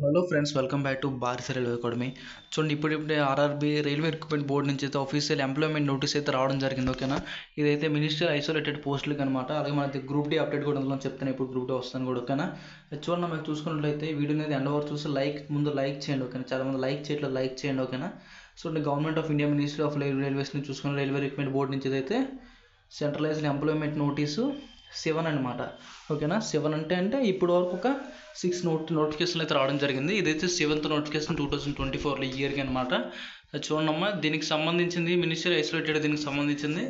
Hello friends, welcome back to భారత railway academy. చూడండి, ఇప్పుడిప్పుడే ఆర్ఆర్బీ రైల్వే రిక్రూట్మెంట్ బోర్డు నుంచి అయితే ఆఫీషియల్ ఎంప్లాయ్మెంట్ నోటీస్ అయితే రావడం జరిగింది. ఓకేనా, ఇదైతే మినిస్టర్ ఐసోలేటెడ్ పోస్టులకి అనమాట. అలాగే మనకి గ్రూప్ డి అప్డేట్ కూడా ఉందని చెప్తాను. ఇప్పుడు గ్రూప్ డి వస్తాను కూడా. ఓకేనా, చూడండి, మనకి చూసుకున్నట్లయితే వీడియో అనేది ఎండ్ వరకు చూసి లైక్ చేయండి. ఓకేనా, చాలా మంది లైక్ చేయట్లేదు, లైక్ చేయండి. ఓకేనా, చూడండి, government of India ministry of రైల్వేస్ని చూసుకున్న రైల్వే రిక్రూట్మెంట్ బోర్డు నుంచి అయితే సెంట్రలైజ్డ్ ఎంప్లాయ్మెంట్ నోటీసు 7 అనమాట. ఓకేనా, 7 అంటే ఇప్పటి వరకు ఒక 6 నోటిఫికేషన్లు అయితే రావడం జరిగింది. ఇదైతే 7th నోటిఫికేషన్ 2024 ఇయర్కి అనమాట. చూడమ్మా, దీనికి సంబంధించింది మినిస్టర్ ఐసోలేటెడ్, దీనికి సంబంధించింది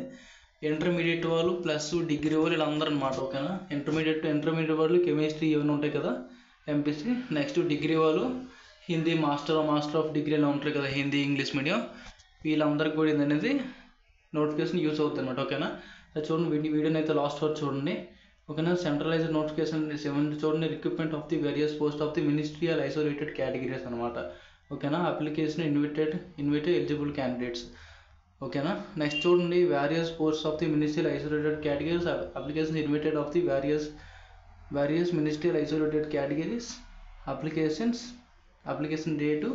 ఇంటర్మీడియట్ వాళ్ళు ప్లస్ డిగ్రీ వాళ్ళు ఇలా అందరూ అనమాట. ఓకేనా, ఇంటర్మీడియట్ వాళ్ళు కెమిస్ట్రీ ఇవన్నీ ఉంటాయి కదా, ఎంపీసీ. నెక్స్ట్ డిగ్రీ వాళ్ళు హిందీ మాస్టర్ ఆఫ్ డిగ్రీ ఇలా ఉంటాయి కదా, హిందీ ఇంగ్లీష్ మీడియం, వీళ్ళందరికీ కూడా అనేది నోటిఫికేషన్ యూస్ అవుతుంది అనమాట. ఓకేనా, చూడండి, వీడియోని అయితే లాస్ట్ వరకు చూడండి. ఓకేనా, సెంట్రలైజ్డ్ నోటిఫికేషన్ 7 చూడండి, recruitment of the various post of the ministerial isolated categories అనమాట. ఓకేనా, అప్లికేషన్ ఇన్విటెడ్ ఎలిజిబుల్ క్యాండిడేట్స్. ఓకేనా, నెక్స్ట్ చూడండి, various post of the ministerial isolated categories application invited of the various ministerial isolated categories application date.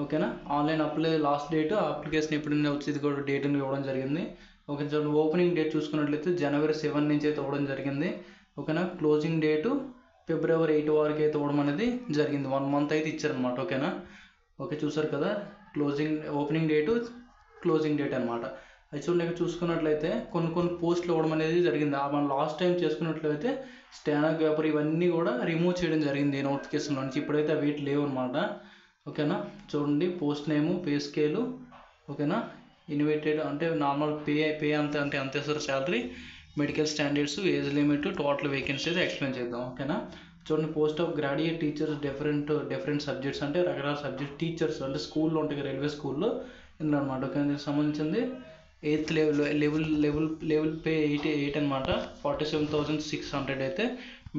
ఓకేనా, online apply last date, application ఎప్పుడైనా వచ్చేది కూడా date ఇవ్వడం జరిగింది. ఓకే, చూడండి, ఓపెనింగ్ డేట్ చూసుకున్నట్లయితే January 7 నుంచి అయితే ఇవ్వడం జరిగింది. ఓకేనా, క్లోజింగ్ డేటు February 8 వరకు అయితే ఇవ్వడం అనేది జరిగింది. 1 month అయితే ఇచ్చారనమాట. ఓకేనా, ఓకే, చూసారు కదా, ఓపెనింగ్ డేటు, క్లోజింగ్ డేట్ అనమాట. అది చూడండి, ఇక్కడ చూసుకున్నట్లయితే కొన్ని పోస్టులు ఇవ్వడం అనేది జరిగింది. మనం లాస్ట్ టైం చేసుకున్నట్లయితే స్టెనోగ్రాఫర్ ఇవన్నీ కూడా రిమూవ్ చేయడం జరిగింది నోటిఫికేషన్లో నుంచి. ఇప్పుడైతే అవి లేవు అనమాట. ఓకేనా, చూడండి, పోస్ట్ నేము, పే స్కేలు. ఓకేనా, ఇన్విటెడ్ అంటే నార్మల్ పే అంతే sir, salary, medical standards, age limit, total vacancy అయితే ఎక్స్ప్లెయిన్ చేద్దాం. ఓకేనా, చూడండి, post of graduate teachers different subjects అంటే రకరకాల సబ్జెక్ట్ టీచర్స్ అంటే స్కూల్లో ఉంటాయి, రైల్వే స్కూల్లో ఇందులో అనమాట. ఓకే, దీనికి సంబంధించింది 8th లెవెల్ పే 88 అనమాట. 47,600 అయితే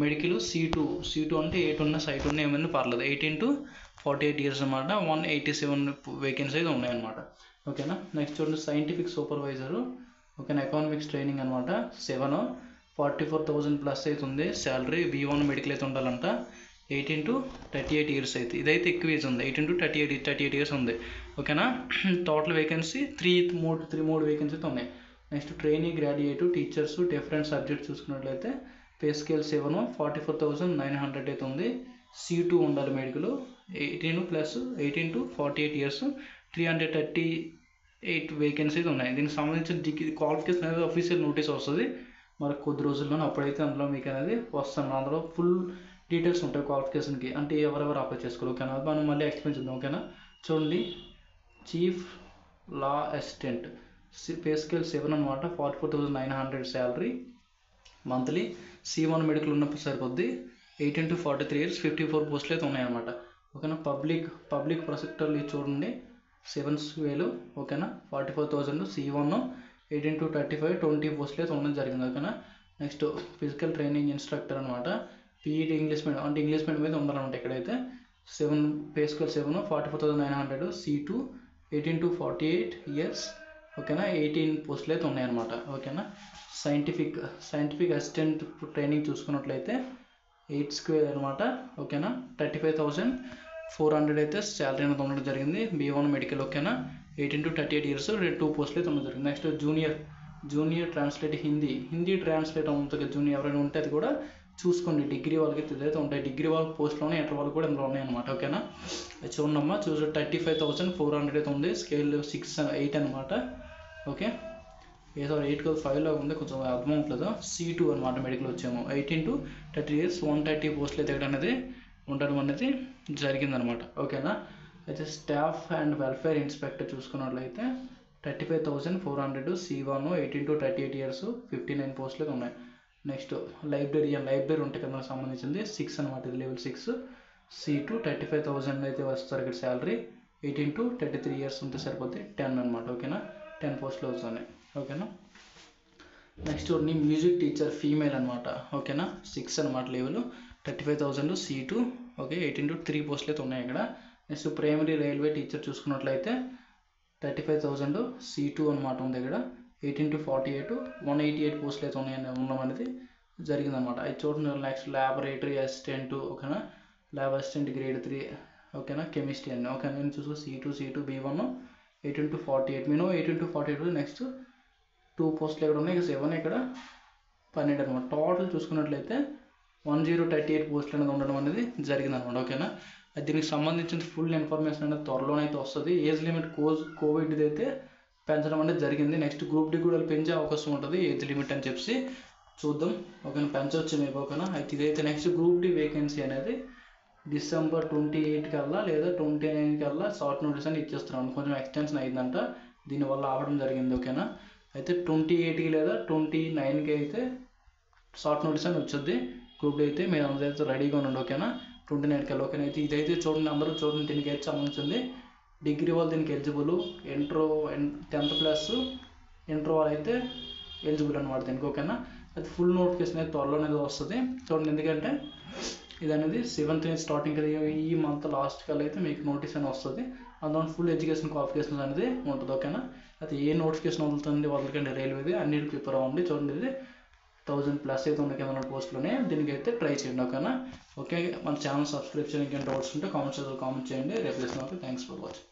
మెడికల్ C2 అంటే 8 ఉన్న సైట్ ఉన్న ఏమైనా పర్లేదు. 18 to 48 years అనమాట. 187 వేకెన్సీ అయితే ఉన్నాయన్నమాట. ఓకేనా, నెక్స్ట్ చూడండి, సైంటిఫిక్ సూపర్వైజరు. ఓకేనా, ఎకనామిక్స్ ట్రైనింగ్ అనమాట. 7 44,000 ప్లస్ అయితే ఉంది శాలరీ. B1 మెడికల్ అయితే ఉండాలంట. 18 to 38 years అయితే ఇదైతే ఎక్కువ ఏజ్ ఉంది. 18 to 38 years ఉంది. ఓకేనా, టోటల్ వేకెన్సీ మూడు వేకెన్సీ అయితే ఉన్నాయి. Next training graduate teachers different subjects చూసుకున్నట్లయితే పే స్కేల్ 7 44,900 అయితే ఉంది. C2 ఉండాలి మెడికల్. 18 to 48 years 338 వేకెన్సీస్ ఉన్నాయి. దీనికి సంబంధించిన క్వాలిఫికేషన్ అనేది అఫీషియల్ నోటీస్ వస్తుంది మరి కొద్ది రోజుల్లోనే. అప్పుడైతే అందులో మీకు అనేది వస్తాను. అందులో ఫుల్ డీటెయిల్స్ ఉంటాయి క్వాలిఫికేషన్కి, అంటే ఎవరెవరు అప్లై చేసుకోవాలి. ఓకేనా, మనం మళ్ళీ ఎక్స్ప్లెయిన్ చేద్దాం. ఓకేనా, చూడండి, చీఫ్ లా అసిస్టెంట్ పే స్కేల్ 7 అనమాట. 44,900 శాలరీ మంత్లీ. C1 మెడికల్ ఉన్నప్పుడు సరిపోద్ది. 18 to 43 years 54 పోస్టులు అయితే ఉన్నాయన్నమాట. ఓకేనా, పబ్లిక్ ప్రొసెక్టర్లు చూడండి, 7,000. ఓకేనా, 44,000 C1. 18 to 35 20 పోస్టులు అయితే ఉండడం జరిగింది. ఓకేనా, నెక్స్ట్ ఫిజికల్ ట్రైనింగ్ ఇన్స్ట్రక్టర్ అనమాట. పీఈటీ ఇంగ్లీష్ మీడియం అంటే ఇంగ్లీష్ మీడియం మీద ఉండాలన్నమాట. ఇక్కడైతే 7 pay scale 7 44,900 C2. 18 to 48 years. ఓకేనా, 18 పోస్టులు అయితే ఉన్నాయన్నమాట. ఓకేనా, సైంటిఫిక్ అసిస్టెంట్ ట్రైనింగ్ చూసుకున్నట్లయితే 8 square అనమాట. ఓకేనా, 35,400 అయితే శాలరీ అనేది ఉండడం జరిగింది. B1 medical. ఓకేనా, 18 to 38 years 2 పోస్టులు అయితే ఉండడం జరిగింది. Next junior translate Hindi translate ఉంటుంది. జూనియర్ ఎవరైనా ఉంటే అది కూడా చూసుకోండి. డిగ్రీ వాళ్ళకి ఇదైతే ఉంటాయి. డిగ్రీ వాళ్ళ పోస్ట్లోనే ఇంటర్ వాళ్ళకి కూడా ఇందులో ఉన్నాయన్నమాట. ఓకేనా, చూడమ్మా, 35,400 అయితే ఉంది. స్కేల్ 8 అనమాట. ఓకే, ఏదో 8 కాదు 5 లాగా ఉంది, కొంచెం అర్థం అవట్లేదు. C2 అనమాట మెడికల్ వచ్చేమో. 18 to 30 years 130 పోస్టులు అయితే అనేది ఉండడం అనేది జరిగిందనమాట. ఓకేనా, అయితే స్టాఫ్ అండ్ వెల్ఫేర్ ఇన్స్పెక్టర్ చూసుకున్నట్లయితే 35,400 C1. 18 to 38 years 59 పోస్టులు అయితే ఉన్నాయి. నెక్స్ట్ లైబ్రరీ ఉంటాయి కదా, సంబంధించింది 6 అనమాట. ఇది లెవెల్ 6. C2 35,000 అయితే వస్తారు ఇక్కడ శాలరీ. 18 to 33 years ఉంటే సరిపోతే 10 అనమాట. ఓకేనా, 10 పోస్టులు అవుతున్నాయి. ఓకేనా, నెక్స్ట్ మ్యూజిక్ టీచర్ ఫీమేల్ అనమాట. ఓకేనా, 6 అనమాట లెవెల్. 35,000 C2. ఓకే, 18 to 3 పోస్టులు అయితే ఉన్నాయి ఇక్కడ. నెక్స్ట్ ప్రైమరీ రైల్వే టీచర్ చూసుకున్నట్లయితే 35,000 C2 అనమాట ఉంది ఇక్కడ. 18 to 48 188 పోస్టులు అయితే ఉన్నాయని ఉండడం అనేది జరిగిందనమాట. అది చూడండి, నెక్స్ట్ ల్యాబొరేటరీ అసిస్టెంట్. ఓకేనా, ల్యాబ్ అసిస్టెంట్ గ్రేడ్ 3 ఓకేనా కెమిస్ట్రీ అండి ఓకే నేను చూసుకో C2 B1 18-48 మినిమం 18-48 నెక్స్ట్ 2 పోస్టులు ఎక్కడ ఉన్నాయి 7 ఇక్కడ 12 అనమాట టోటల్ చూసుకున్నట్లయితే 1038 పోస్టులు అనేది ఉండడం అనేది జరిగింది అనమాట ఓకేనా దీనికి సంబంధించిన ఫుల్ ఇన్ఫర్మేషన్ అనేది త్వరలోనే అయితే వస్తుంది ఏజ్ లిమిట్ కోవిడ్ అయితే పెంచడం అనేది జరిగింది నెక్స్ట్ గ్రూప్ డి కూడా పెంచే అవకాశం ఉంటుంది ఏజ్ లిమిట్ అని చెప్పి చూద్దాం ఓకేనా పెంచవచ్చు మేము ఓకేనా అయితే ఇదైతే నెక్స్ట్ గ్రూప్ డి వేకెన్సీ అనేది December 28 కల్లా లేదా 29 కల్లా షార్ట్ నోటీస్ అని ఇచ్చేస్తున్నాను కొంచెం ఎక్స్టెన్షన్ అయిందంట దీనివల్ల ఆవడం జరిగింది ఓకేనా అయితే 28కి లేదా 29కి అయితే షార్ట్ నోటీస్ అని వచ్చింది గ్రూప్ డి అయితే మీరు అందరైతే రెడీగా ఉండండి ఓకేనా 29 కల్లా ఓకేనా అయితే ఇదైతే చూడండి అందరూ చూడండి దీనికి అయితే సంబంధించింది డిగ్రీ వాళ్ళు దీనికి eligible inter 10th class inter వాళ్ళు అయితే ఎలిజిబుల్ అనమాట దీనికి ఓకేనా అది ఫుల్ నోటిఫికేషన్ అయితే త్వరలో అనేది వస్తుంది చూడండి ఎందుకంటే ఇది అనేది 7th స్టార్టింగ్ కదా ఈ మంత్ లాస్ట్ కల్లా అయితే మీకు నోటీస్ అని వస్తుంది అందులో ఫుల్ ఎడ్యుకేషన్ క్వాలిఫికేషన్స్ అనేది ఉంటుంది ఓకేనా అయితే ఏ నోటిఫికేషన్ వదులుతుంది వదలకండి రైల్వేది అన్నిటికి ప్రిపేర్ అవ్వండి చూడండి ఇది 1000+ అయితే ఉన్న కింద పోస్టులోనే దీనికి అయితే ట్రై చేయండి ఓకేనా ఓకే మన ఛానల్ సబ్స్క్రైబ్ చేయడానికి డౌట్స్ ఉంటే కామెంట్ చేయండి రిప్లై ఇస్తాను ఓకే థ్యాంక్స్ ఫర్ వాచింగ్